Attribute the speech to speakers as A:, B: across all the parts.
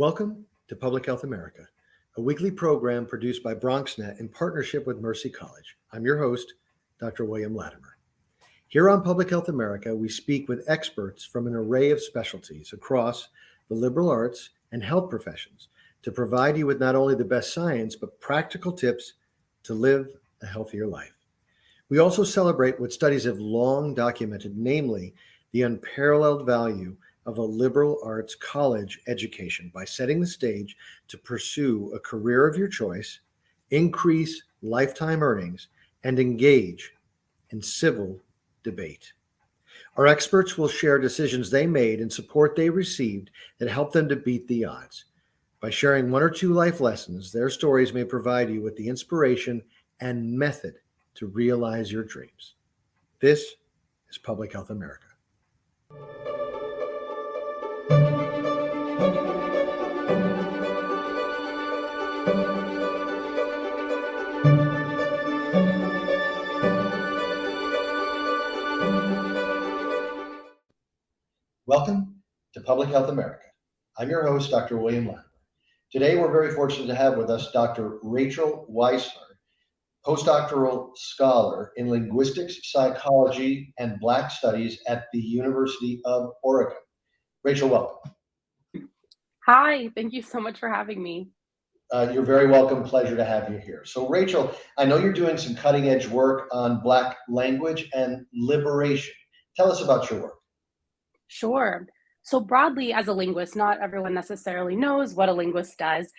A: Welcome to Public Health America, a weekly program produced by BronxNet in partnership with Mercy College. I'm your host, Dr. William Latimer. Here on Public Health America, we speak with experts from an array of specialties across the liberal arts and health professions to provide you with not only the best science, but practical tips to live a healthier life. We also celebrate what studies have long documented, namely the unparalleled value of a liberal arts college education by setting the stage to pursue a career of your choice, increase lifetime earnings, and engage in civil debate. Our experts will share decisions they made and support they received that helped them to beat the odds. By sharing one or two life lessons, their stories may provide you with the inspiration and method to realize your dreams. This is Public Health America. Welcome to Public Health America. I'm your host, Dr. William Latimer. Today, we're very fortunate to have with us Dr. Rachel Weissler, postdoctoral scholar in linguistics, psychology, and Black studies at the University of Oregon. Rachel, welcome.
B: Hi, thank you so much for having me.
A: You're very welcome. Pleasure to have you here. So, Rachel, I know you're doing some cutting-edge work on Black language and liberation. Tell us about your work.
B: Sure. So broadly, as a linguist, not everyone necessarily knows what a linguist does.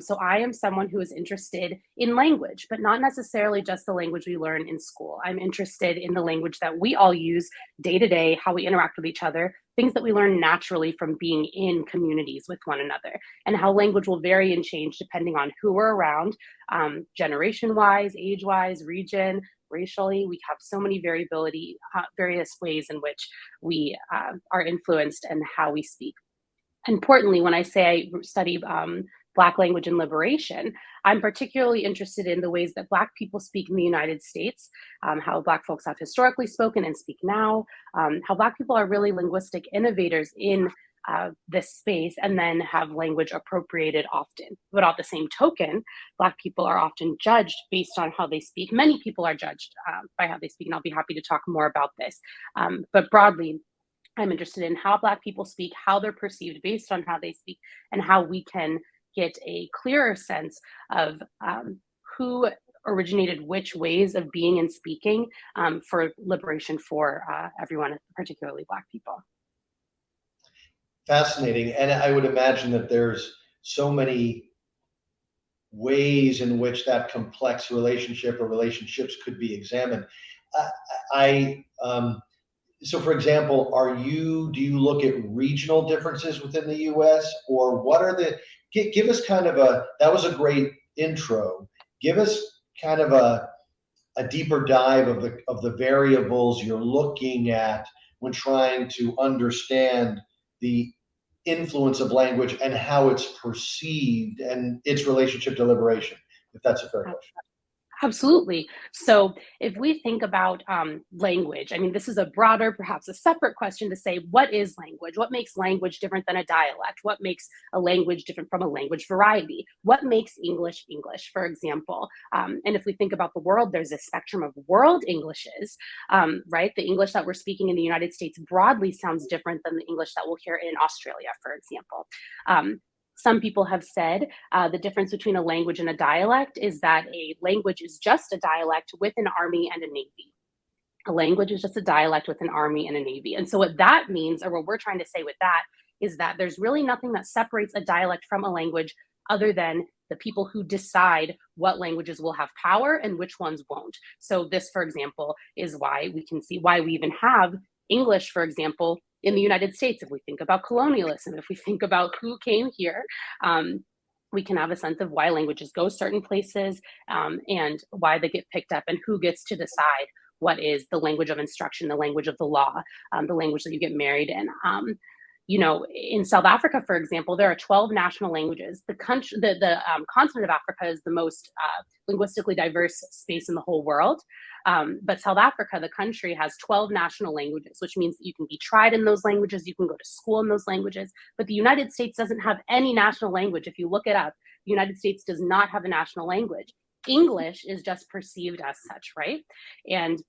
B: So I am someone who is interested in language, but not necessarily just the language we learn in school. I'm interested in the language that we all use day to day, how we interact with each other, things that we learn naturally from being in communities with one another, and how language will vary and change depending on who we're around, generation-wise, age-wise, region, racially. We have so many various ways in which we are influenced and how we speak. Importantly, when I say I study Black language and liberation, I'm particularly interested in the ways that Black people speak in the United States, how Black folks have historically spoken and speak now, how Black people are really linguistic innovators in this space and then have language appropriated often. But at the same token, Black people are often judged based on how they speak. Many people are judged by how they speak, and I'll be happy to talk more about this. But broadly, I'm interested in how Black people speak, how they're perceived based on how they speak, and how we can get a clearer sense of who originated which ways of being and speaking for liberation for everyone, particularly Black people.
A: Fascinating. And I would imagine that there's so many ways in which that complex relationship or relationships could be examined. So for example, do you look at regional differences within the US, or what are give us kind of that was a great intro. Give us kind of a deeper dive of the variables you're looking at when trying to understand the influence of language and how it's perceived and its relationship to liberation, if that's a fair question.
B: Absolutely. So if we think about language, I mean, this is a broader, perhaps a separate question to say, what is language? What makes language different than a dialect? What makes a language different from a language variety? What makes English English, for example? And if we think about the world, there's a spectrum of world Englishes, right? The English that we're speaking in the United States broadly sounds different than the English that we'll hear in Australia, for example. Some people have said the difference between a language and a dialect is that a language is just a dialect with an army and a navy. A language is just a dialect with an army and a navy. And so what that means, or what we're trying to say with that, is that there's really nothing that separates a dialect from a language other than the people who decide what languages will have power and which ones won't. So this, for example, is why we can see why we even have English, for example, in the United States. If we think about colonialism, if we think about who came here, we can have a sense of why languages go certain places and why they get picked up and who gets to decide what is the language of instruction, the language of the law, the language that you get married in. in South Africa, for example, there are 12 national languages. The continent of Africa is the most linguistically diverse space in the whole world. But South Africa, the country, has 12 national languages, which means you can be tried in those languages, you can go to school in those languages. But the United States doesn't have any national language. If you look it up, the United States does not have a national language. English is just perceived as such, right? And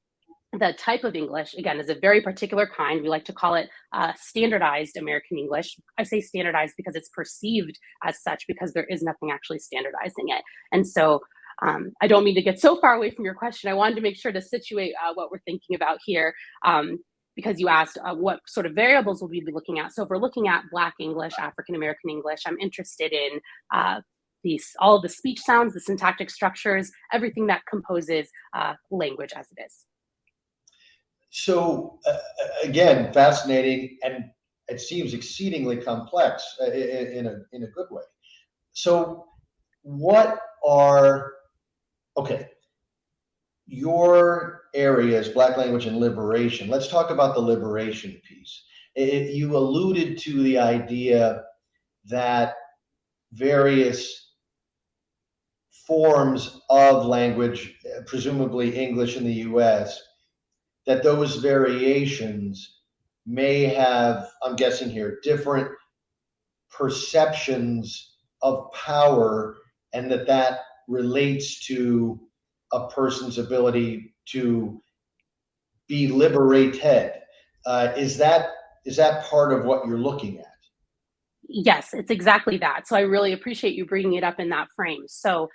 B: the type of English, again, is a very particular kind. We like to call it standardized American English. I say standardized because it's perceived as such, because there is nothing actually standardizing it. And so I don't mean to get so far away from your question. I wanted to make sure to situate what we're thinking about here, because you asked what sort of variables will we be looking at. So if we're looking at Black English, African American English, I'm interested in all of the speech sounds, the syntactic structures, everything that composes language as it is.
A: So again, fascinating, and it seems exceedingly complex in a good way. So what are, okay, your areas, Black language and liberation? Let's talk about the liberation piece. You alluded to the idea that various forms of language, presumably English in the US, that those variations may have, I'm guessing here, different perceptions of power, and that relates to a person's ability to be liberated. Is that part of what you're looking at?
B: Yes, it's exactly that. So I really appreciate you bringing it up in that frame. So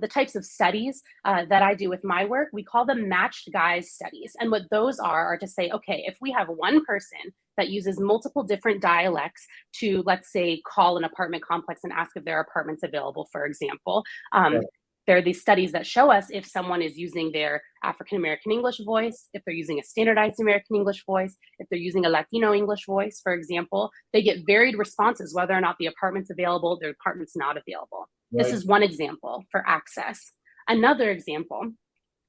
B: the types of studies that I do with my work, we call them matched guise studies. And what those are to say, okay, if we have one person that uses multiple different dialects to, let's say, call an apartment complex and ask if there are apartments available, for example, there are these studies that show us if someone is using their African American English voice, if they're using a standardized American English voice, if they're using a Latino English voice, for example, they get varied responses whether or not the apartment's available, the apartment's not available. Right. This is one example for access. Another example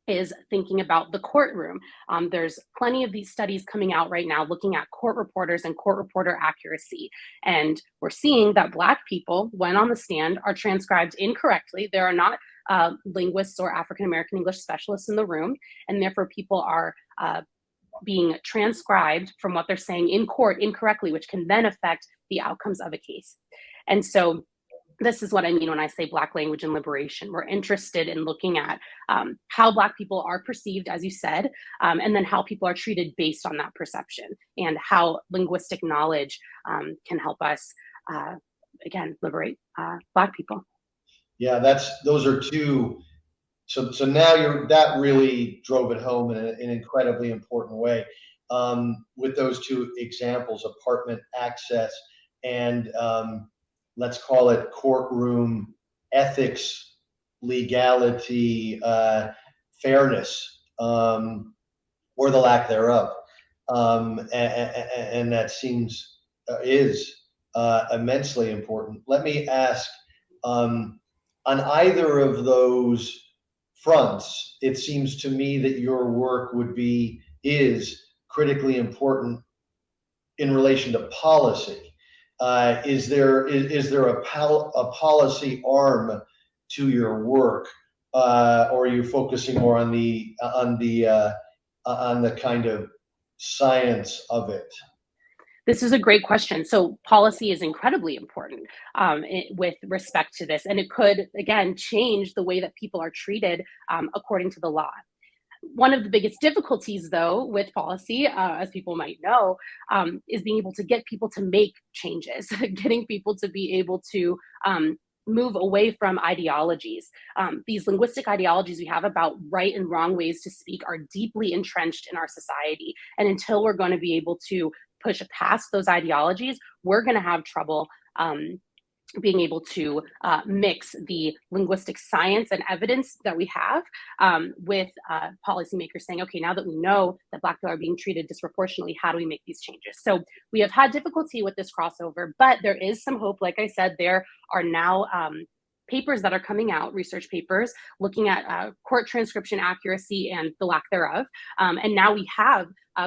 B: is thinking about the courtroom. There's plenty of these studies coming out right now looking at court reporters and court reporter accuracy. And we're seeing that Black people, when on the stand, are transcribed incorrectly. There are not linguists or African American English specialists in the room, and therefore people are being transcribed from what they're saying in court incorrectly, which can then affect the outcomes of a case. And so this is what I mean when I say Black language and liberation. We're interested in looking at how Black people are perceived, as you said, and then how people are treated based on that perception, and how linguistic knowledge can help us, again, liberate Black people.
A: Yeah, those are two. So now that really drove it home in an incredibly important way with those two examples: apartment access and let's call it courtroom ethics, legality, fairness, or the lack thereof, and that is immensely important. Let me ask. On either of those fronts, it seems to me that your work is critically important in relation to policy. Is there a policy arm to your work, or are you focusing more on the kind of science of it?
B: This is a great question. So policy is incredibly important with respect to this, and it could, again, change the way that people are treated according to the law. One of the biggest difficulties, though, with policy, as people might know, is being able to get people to make changes, getting people to be able to move away from ideologies. These linguistic ideologies we have about right and wrong ways to speak are deeply entrenched in our society. And until we're going to be able to push past those ideologies, we're going to have trouble being able to mix the linguistic science and evidence that we have with policymakers saying, okay, now that we know that Black people are being treated disproportionately, how do we make these changes? So we have had difficulty with this crossover, but there is some hope. Like I said, there are now papers that are coming out, research papers, looking at court transcription accuracy and the lack thereof. And now we have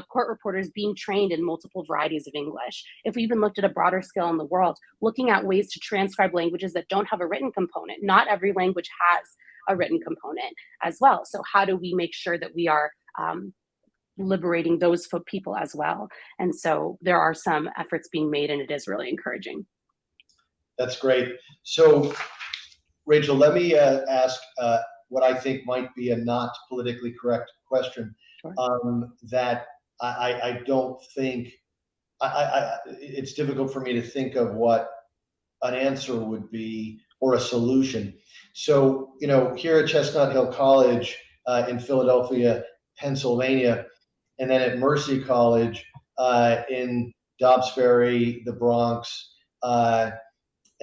B: court reporters being trained in multiple varieties of English. If we even looked at a broader scale in the world, looking at ways to transcribe languages that don't have a written component, not every language has a written component as well. So how do we make sure that we are liberating those people as well? And so there are some efforts being made, and it is really encouraging.
A: That's great. So, Rachel, let me ask what I think might be a not politically correct question.
B: Sure.
A: That I don't think, it's difficult for me to think of what an answer would be or a solution. So, here at Chestnut Hill College in Philadelphia, Pennsylvania, and then at Mercy College in Dobbs Ferry, the Bronx,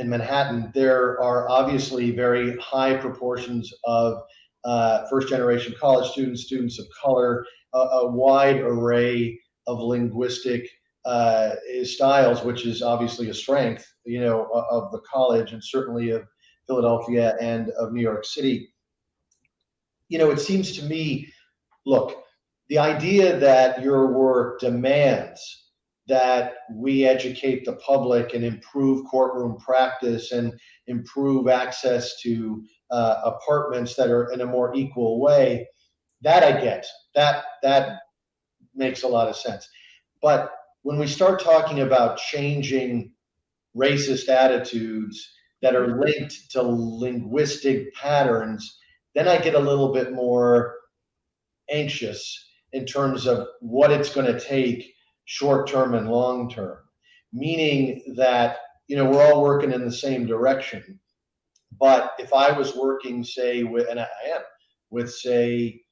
A: in Manhattan, there are obviously very high proportions of first-generation college students, students of color, a wide array of linguistic styles, which is obviously a strength, of the college and certainly of Philadelphia and of New York City. It seems to me, look, the idea that your work demands that we educate the public and improve courtroom practice and improve access to apartments that are in a more equal way, that I get. That makes a lot of sense. But when we start talking about changing racist attitudes that are linked to linguistic patterns, then I get a little bit more anxious in terms of what it's going to take short-term and long-term, meaning that, we're all working in the same direction. But if I was working, say, and I am, with, say,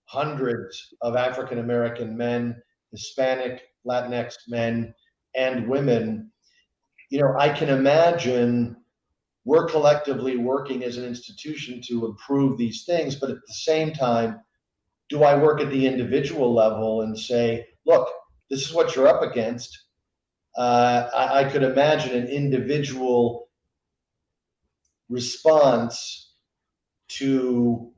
A: hundreds of African-American men, Hispanic, Latinx men, and women, I can imagine we're collectively working as an institution to improve these things, but at the same time, do I work at the individual level and say, look, this is what you're up against? I could imagine an individual response to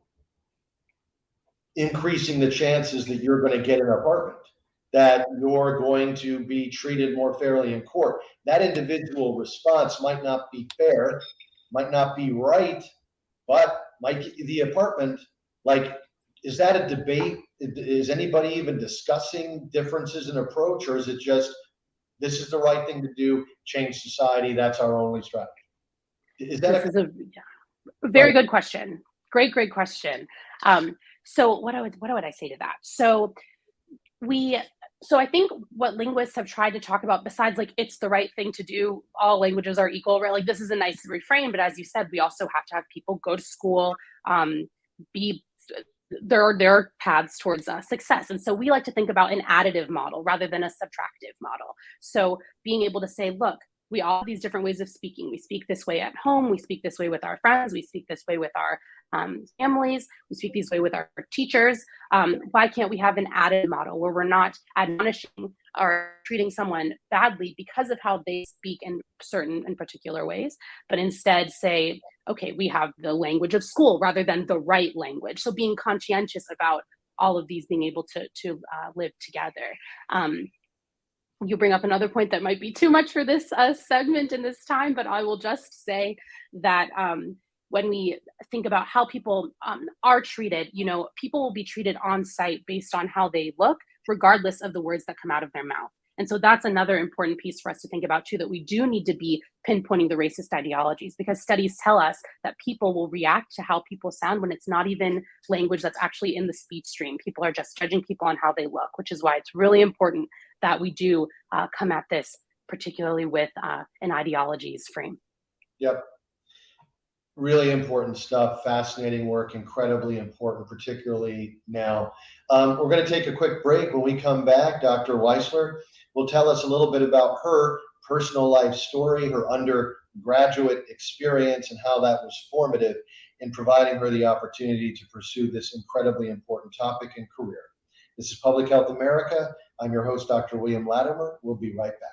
A: increasing the chances that you're going to get an apartment, that you're going to be treated more fairly in court. That individual response might not be fair, might not be right, but might get you the apartment. Is that a debate? Is anybody even discussing differences in approach, or is it just, this is the right thing to do, change society, that's our only strategy? Is that
B: this is a very good question. Great question. So what would I say to that? So I think what linguists have tried to talk about, besides it's the right thing to do, all languages are equal, right? This is a nice refrain, but as you said, we also have to have people go to school, there are paths towards success. And so we like to think about an additive model rather than a subtractive model. So being able to say, look, we all have these different ways of speaking. We speak this way at home. We speak this way with our friends. We speak this way with our families. We speak this way with our teachers. Why can't we have an added model where we're not admonishing or treating someone badly because of how they speak in certain and particular ways, but instead say, okay, we have the language of school rather than the right language. So being conscientious about all of these being able to live together. You bring up another point that might be too much for this segment in this time, but I will just say that when we think about how people are treated, people will be treated on site based on how they look, regardless of the words that come out of their mouth. And so that's another important piece for us to think about too, that we do need to be pinpointing the racist ideologies, because studies tell us that people will react to how people sound when it's not even language that's actually in the speech stream. People are just judging people on how they look, which is why it's really important that we do come at this particularly with an ideologies frame.
A: Yep. Really important stuff, fascinating work, incredibly important, particularly now. We're going to take a quick break. When we come back, Dr. Weissler will tell us a little bit about her personal life story, her undergraduate experience, and how that was formative in providing her the opportunity to pursue this incredibly important topic and career. This is Public Health America. I'm your host, Dr. William Latimer. We'll be right back.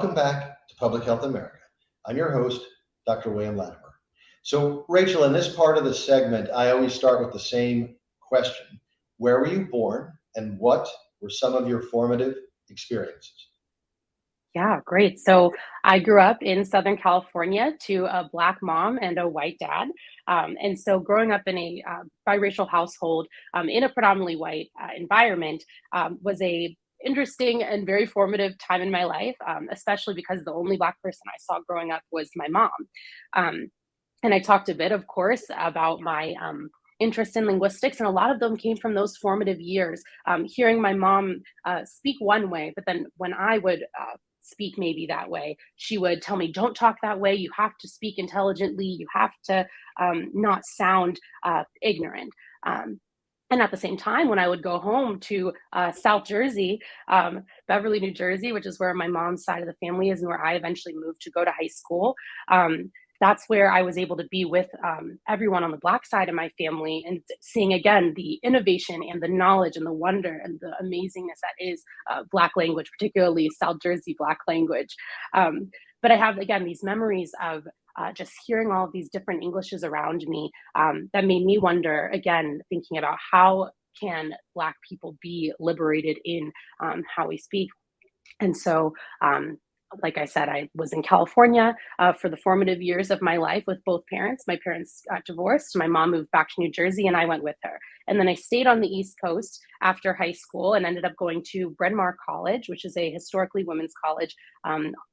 A: welcome back to Public Health America. I'm your host, Dr. William Latimer. So, Rachel, in this part of the segment, I always start with the same question. Where were you born, and what were some of your formative experiences?
B: Yeah, great. So I grew up in Southern California to a Black mom and a white dad. And so growing up in a biracial household in a predominantly white environment was a interesting and very formative time in my life, especially because the only Black person I saw growing up was my mom. And I talked a bit, of course, about my interest in linguistics, and a lot of them came from those formative years. Hearing my mom speak one way, but then when I would speak maybe that way, she would tell me, don't talk that way. You have to speak intelligently. You have to not sound ignorant. And at the same time, when I would go home to South Jersey, Beverly, New Jersey, which is where my mom's side of the family is and where I eventually moved to go to high school, that's where I was able to be with everyone on the Black side of my family and seeing again the innovation and the knowledge and the wonder and the amazingness that is Black language, particularly South Jersey Black language. But I have, again, these memories of just hearing all of these different Englishes around me that made me wonder, again, thinking about how can Black people be liberated in how we speak. And so, like I said, I was in California for the formative years of my life with both parents. My parents got divorced. My mom moved back to New Jersey and I went with her. And then I stayed on the East Coast after high school and ended up going to Bryn Mawr College, which is a historically women's college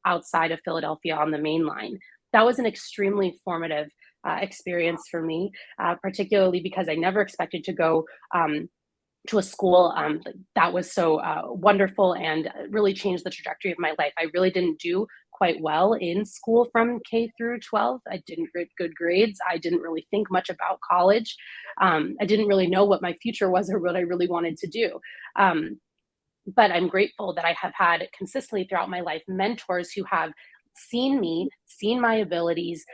B: outside of Philadelphia on the main line. That was an extremely formative experience for me, particularly because I never expected to go to a school that was so wonderful and really changed the trajectory of my life. I really didn't do quite well in school from K through 12. I didn't get good grades. I didn't really think much about college. I didn't really know what my future was or what I really wanted to do. But I'm grateful that I have had consistently throughout my life mentors who have seen me, seen my abilities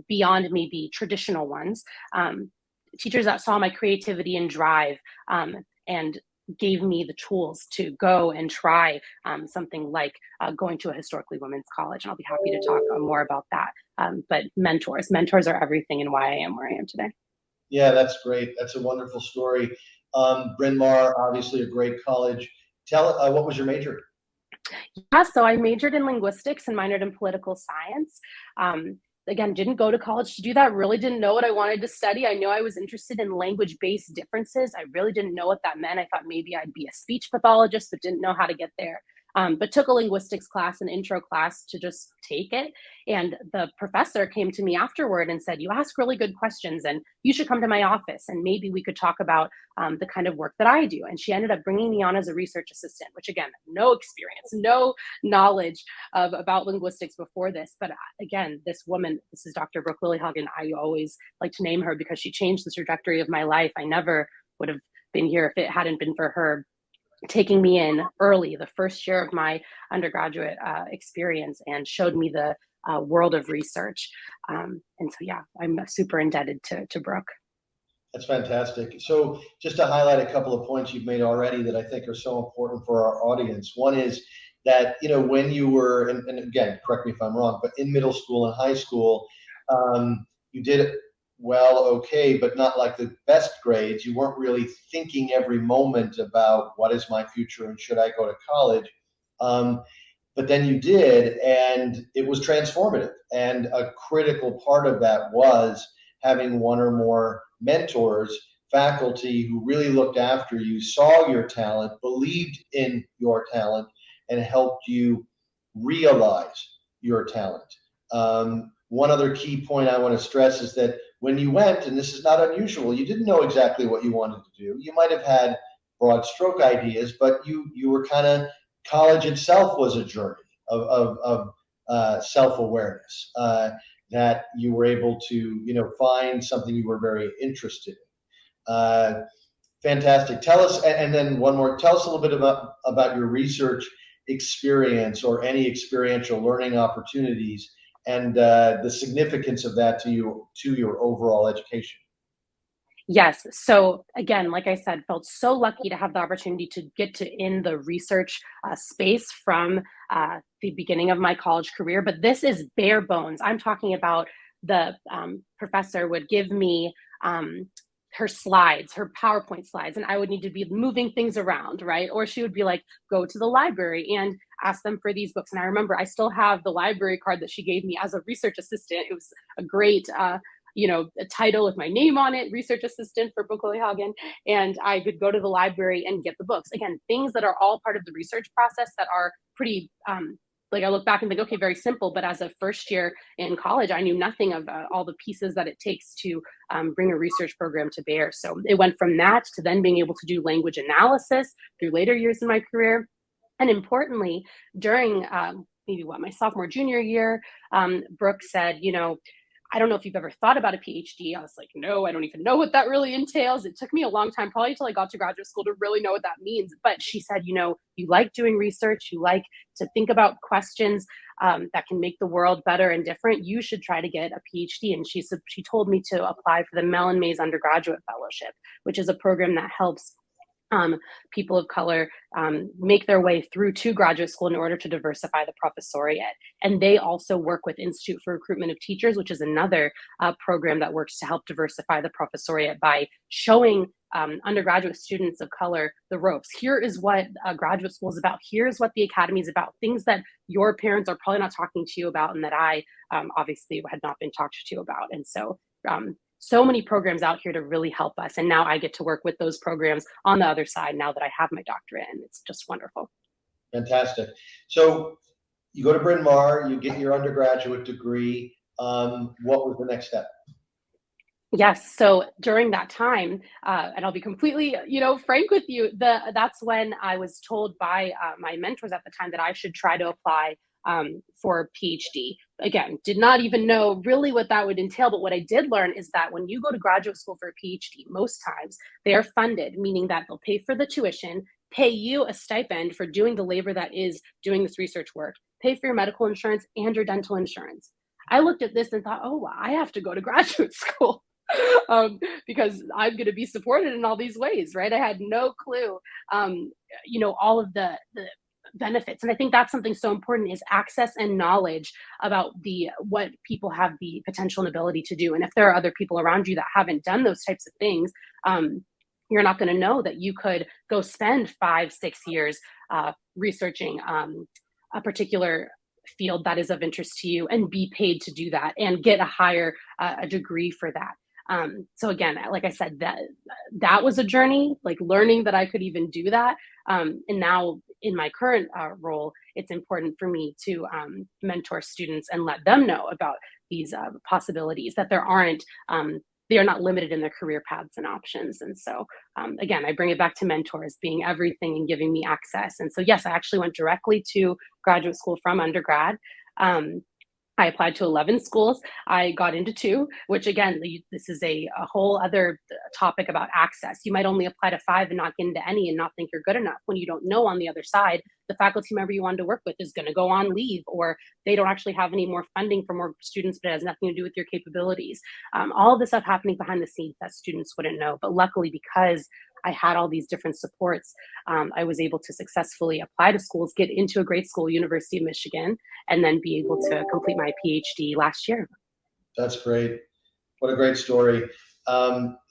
B: beyond maybe traditional ones. Teachers that saw my creativity and drive and gave me the tools to go and try something like going to a historically women's college. And I'll be happy to talk more about that. But mentors are everything and why I am where I am today.
A: Yeah, that's great. That's a wonderful story. Bryn Mawr, obviously a great college. Tell what was your major?
B: Yeah, so I majored in linguistics and minored in political science. Again, didn't go to college to do that. Really didn't know what I wanted to study. I know I was interested in language-based differences. I really didn't know what that meant. I thought maybe I'd be a speech pathologist, but didn't know how to get there. But took a linguistics class, an intro class to just take it. And the professor came to me afterward and said, you ask really good questions and you should come to my office and maybe we could talk about the kind of work that I do. And she ended up bringing me on as a research assistant, which again, no experience, no knowledge about linguistics before this. But again, this woman, this is Dr. Brooke Lillyhagen. I always like to name her because she changed the trajectory of my life. I never would have been here if it hadn't been for her taking me in early, the first year of my undergraduate experience, and showed me the world of research. And so, yeah, I'm super indebted to Brooke.
A: That's fantastic. So just to highlight a couple of points you've made already that I think are so important for our audience. One is that, when you were, and again, correct me if I'm wrong, but in middle school and high school, you did it well, okay, but not like the best grades. You weren't really thinking every moment about what is my future and should I go to college. But then you did, and it was transformative. And a critical part of that was having one or more mentors, faculty who really looked after you, saw your talent, believed in your talent, and helped you realize your talent. One other key point I want to stress is that when you went, and this is not unusual, you didn't know exactly what you wanted to do. You might have had broad stroke ideas, but you were kind of, college itself was a journey of self-awareness that you were able to, find something you were very interested in. Fantastic. Tell us, and then one more, tell us a little bit about your research experience or any experiential learning opportunities and the significance of that to your overall education.
B: Yes. So again, like I said, felt so lucky to have the opportunity to get to in the research space from the beginning of my college career. But this is bare bones. I'm talking about the professor would give me her slides, her PowerPoint slides, and I would need to be moving things around, right? Or she would be like, go to the library and ask them for these books. And I remember I still have the library card that she gave me as a research assistant. It was a great a title with my name on it, research assistant for Hagen, and I could go to the library and get the books. Again, things that are all part of the research process that are pretty, like I look back and think, okay, very simple. But as a first year in college, I knew nothing of all the pieces that it takes to bring a research program to bear. So it went from that to then being able to do language analysis through later years in my career. And importantly, during maybe my sophomore, junior year, Brooke said, I don't know if you've ever thought about a PhD. I was like, no, I don't even know what that really entails. It took me a long time, probably until I got to graduate school, to really know what that means. But she said, you like doing research, you like to think about questions that can make the world better and different. You should try to get a PhD. And she told me to apply for the Mellon Mays Undergraduate Fellowship, which is a program that helps people of color make their way through to graduate school in order to diversify the professoriate. And they also work with Institute for Recruitment of Teachers, which is another program that works to help diversify the professoriate by showing undergraduate students of color the ropes. Here is what graduate school is about. Here's what the academy is about. Things that your parents are probably not talking to you about and that I obviously had not been talked to you about. And so many programs out here to really help us. And now I get to work with those programs on the other side now that I have my doctorate, and it's just wonderful.
A: Fantastic. So you go to Bryn Mawr, you get your undergraduate degree. What was the next step?
B: Yes. So during that time, and I'll be completely, frank with you, that's when I was told by my mentors at the time that I should try to apply for a PhD. Again, did not even know really what that would entail. But what I did learn is that when you go to graduate school for a PhD, most times they are funded, meaning that they'll pay for the tuition, pay you a stipend for doing the labor that is doing this research work, pay for your medical insurance and your dental insurance. I looked at this and thought, oh, well, I have to go to graduate school. Because I'm going to be supported in all these ways, right? I had no clue, all of the benefits. And I think that's something so important is access and knowledge about what people have the potential and ability to do. And if there are other people around you that haven't done those types of things, you're not going to know that you could go spend 5-6 years researching a particular field that is of interest to you and be paid to do that and get a higher a degree for that. So again, like I said, that was a journey, like learning that I could even do that. And now in my current role, it's important for me to mentor students and let them know about these possibilities, that they are not limited in their career paths and options. And so again, I bring it back to mentors being everything and giving me access. And so, yes, I actually went directly to graduate school from undergrad. I applied to 11 schools. I got into 2, which again, this is a whole other topic about access. You might only apply to 5 and not get into any and not think you're good enough when you don't know on the other side, the faculty member you wanted to work with is going to go on leave, or they don't actually have any more funding for more students, but it has nothing to do with your capabilities. All of this stuff happening behind the scenes that students wouldn't know. But luckily, because I had all these different supports, I was able to successfully apply to schools, get into a great school, University of Michigan, and then be able to complete my PhD last year.
A: That's great. What a great story.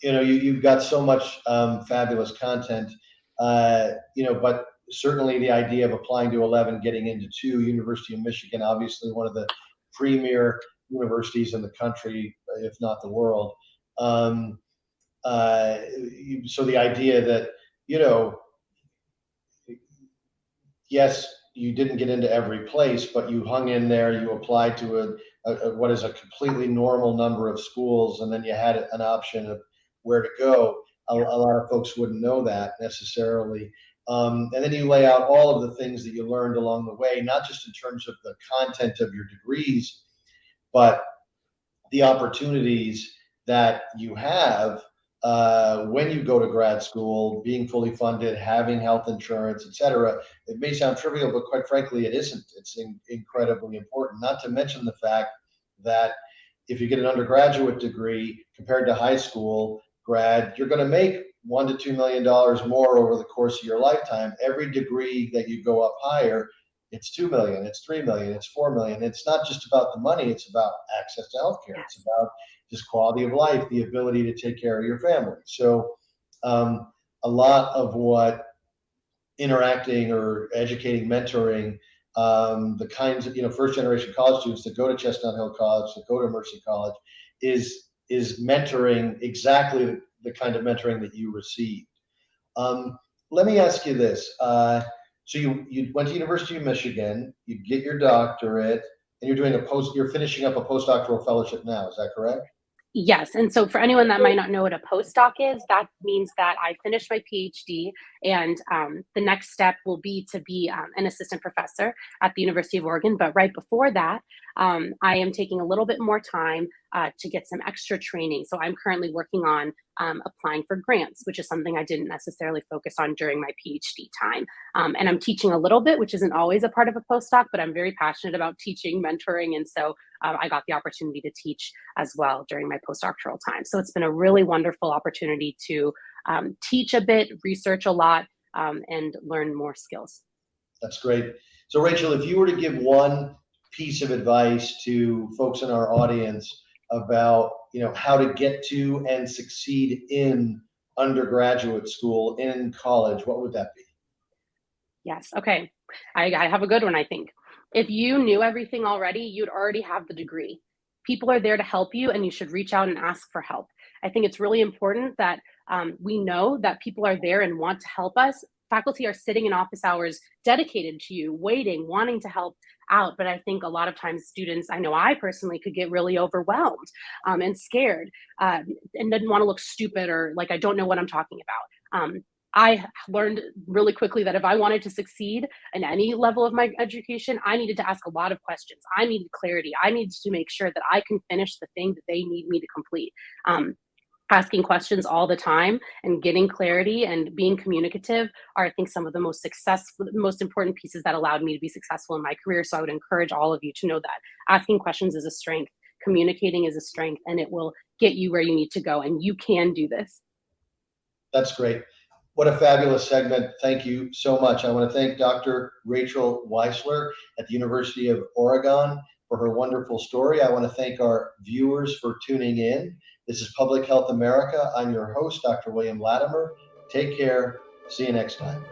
A: You've got so much fabulous content, but certainly the idea of applying to 11, getting into 2, University of Michigan, obviously one of the premier universities in the country, if not the world. So the idea that, yes, you didn't get into every place, but you hung in there, you applied to what is a completely normal number of schools, and then you had an option of where to go. A lot of folks wouldn't know that necessarily. And then you lay out all of the things that you learned along the way, not just in terms of the content of your degrees, but the opportunities that you have when you go to grad school, being fully funded, having health insurance, et cetera. It may sound trivial, but quite frankly, it isn't. It's incredibly important, not to mention the fact that if you get an undergraduate degree compared to high school, grad, you're going to make $1 to $2 million more over the course of your lifetime. Every degree that you go up higher, it's 2 million, it's 3 million, it's 4 million. It's not just about the money, it's about access to healthcare. It's about just quality of life, the ability to take care of your family. So a lot of what interacting or educating, mentoring, the kinds of, first generation college students that go to Chestnut Hill College, that go to Mercy College, is mentoring exactly the kind of mentoring that you received. Let me ask you this. So you went to University of Michigan, you get your doctorate, and you're finishing up a postdoctoral fellowship now, is that correct?
B: Yes. And so for anyone that might not know what a postdoc is, that means that I finished my PhD, and the next step will be to be an assistant professor at the University of Oregon. But right before that, I am taking a little bit more time to get some extra training. So I'm currently working on applying for grants, which is something I didn't necessarily focus on during my PhD time. And I'm teaching a little bit, which isn't always a part of a postdoc, but I'm very passionate about teaching, mentoring. And so I got the opportunity to teach as well during my postdoctoral time. So it's been a really wonderful opportunity to teach a bit, research a lot, and learn more skills.
A: That's great. So Rachel, if you were to give one piece of advice to folks in our audience about, how to get to and succeed in undergraduate school, in college, what would that be?
B: Yes. Okay. I have a good one, I think. If you knew everything already, you'd already have the degree. People are there to help you, and you should reach out and ask for help. I think it's really important that we know that people are there and want to help us. Faculty are sitting in office hours dedicated to you, waiting, wanting to help out. But I think a lot of times students, I know I personally could get really overwhelmed and scared and didn't want to look stupid or like I don't know what I'm talking about. I learned really quickly that if I wanted to succeed in any level of my education, I needed to ask a lot of questions. I needed clarity. I needed to make sure that I can finish the thing that they need me to complete. Asking questions all the time and getting clarity and being communicative are, I think, some of the most important pieces that allowed me to be successful in my career. So I would encourage all of you to know that asking questions is a strength, communicating is a strength, and it will get you where you need to go. And you can do this.
A: That's great. What a fabulous segment. Thank you so much. I want to thank Dr. Rachel Weissler at the University of Oregon for her wonderful story. I want to thank our viewers for tuning in. This is Public Health America. I'm your host, Dr. William Latimer. Take care. See you next time.